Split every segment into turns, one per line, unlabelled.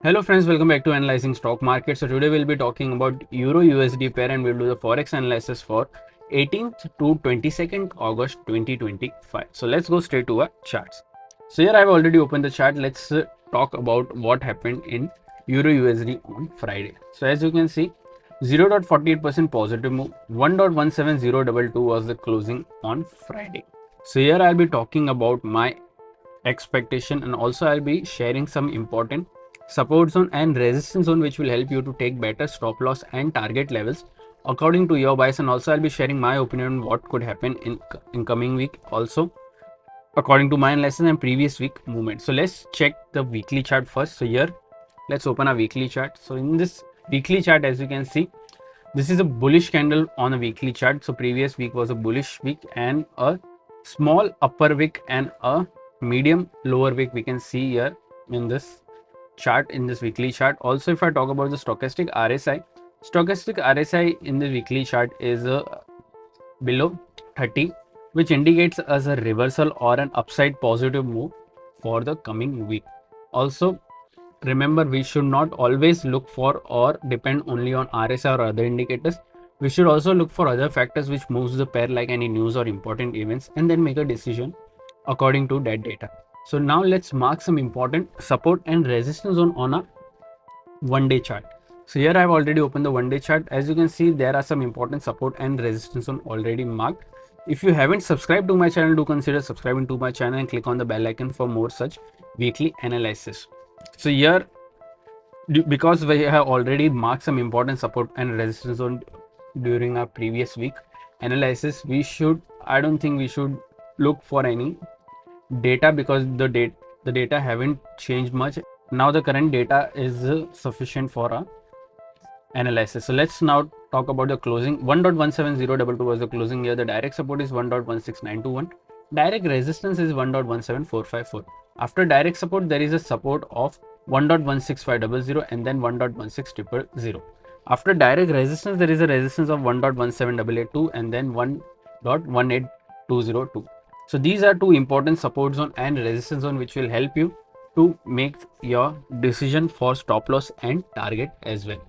Hello friends, welcome back to Analyzing Stock Market. So today we'll be talking about Euro USD pair and we'll do the Forex analysis for 18th to 22nd August 2025. So let's go straight to our charts. So here I've already opened the chart. Let's talk about what happened in Euro USD on Friday. So as you can see, 0.48% positive move, 1.17022 was the closing on Friday. So here I'll be talking about my expectation and also I'll be sharing some important support zone and resistance zone which will help you to take better stop loss and target levels according to your bias, and also I'll be sharing my opinion on what could happen in coming week also according to my analysis and previous week movement. So let's check the weekly chart first. So here let's open a weekly chart. So in this weekly chart, as you can see, this is a bullish candle on a weekly chart. So previous week was a bullish week and a small upper wick and a medium lower wick we can see here in this chart, in this weekly chart. Also, if I talk about the stochastic RSI in the weekly chart is below 30, which indicates as a reversal or an upside positive move for the coming week. Also, remember, we should not always look for or depend only on RSI or other indicators. We should also look for other factors which moves the pair, like any news or important events, and then make a decision according to that data. So now let's mark some important support and resistance zone on a one-day chart. So here I've already opened the one-day chart. As you can see, there are some important support and resistance zone already marked. If you haven't subscribed to my channel, do consider subscribing to my channel and click on the bell icon for more such weekly analysis. So here, because we have already marked some important support and resistance zone during our previous week analysis, I don't think we should look for any data because the data haven't changed much. Now the current data is sufficient for our analysis. So let's now talk about the closing. 1.17022 was the closing here. The direct support is 1.16921. Direct resistance is 1.17454. After direct support, there is a support of 1.16500 and then 1.16000. After direct resistance, there is a resistance of 1.17882 and then 1.18202. So these are two important support zone and resistance zone which will help you to make your decision for stop loss and target as well.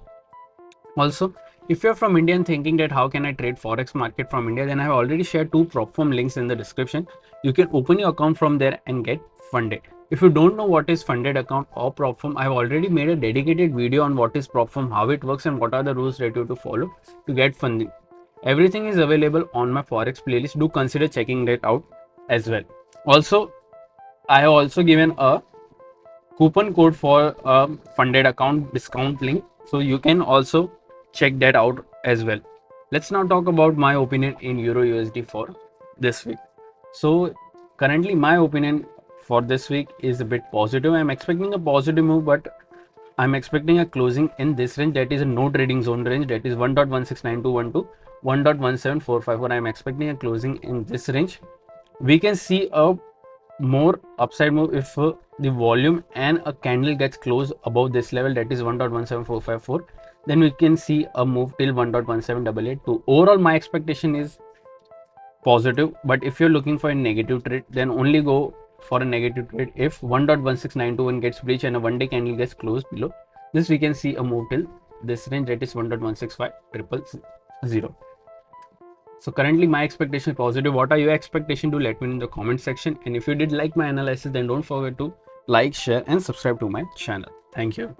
Also, if you're from India and thinking that how can I trade Forex market from India, then I have already shared two prop firm links in the description. You can open your account from there and get funded. If you don't know what is funded account or prop firm, I have already made a dedicated video on what is prop firm, how it works, and what are the rules that you have to follow to get funding. Everything is available on my Forex playlist. Do consider checking that out as well. Also, I have also given a coupon code for a funded account discount link, so you can also check that out as well. Let's now talk about my opinion in Euro USD for this week. So currently my opinion for this week is a bit positive. I'm expecting a positive move, but I'm expecting a closing in this range, that is a no trading zone range, that is 1.16921 to 1.17454. I'm expecting a closing in this range. We can see a more upside move if the volume and a candle gets closed above this level, that is 1.17454. then we can see a move till 1.17882. Overall, my expectation is positive, but if you're looking for a negative trade, then only go for a negative trade if 1.16921 gets breached and a one-day candle gets closed below this. We can see a move till this range, that is 1.165000. So currently my expectation is positive. What are your expectations? Do let me know in the comment section. And if you did like my analysis, then don't forget to like, share and subscribe to my channel. Thank you.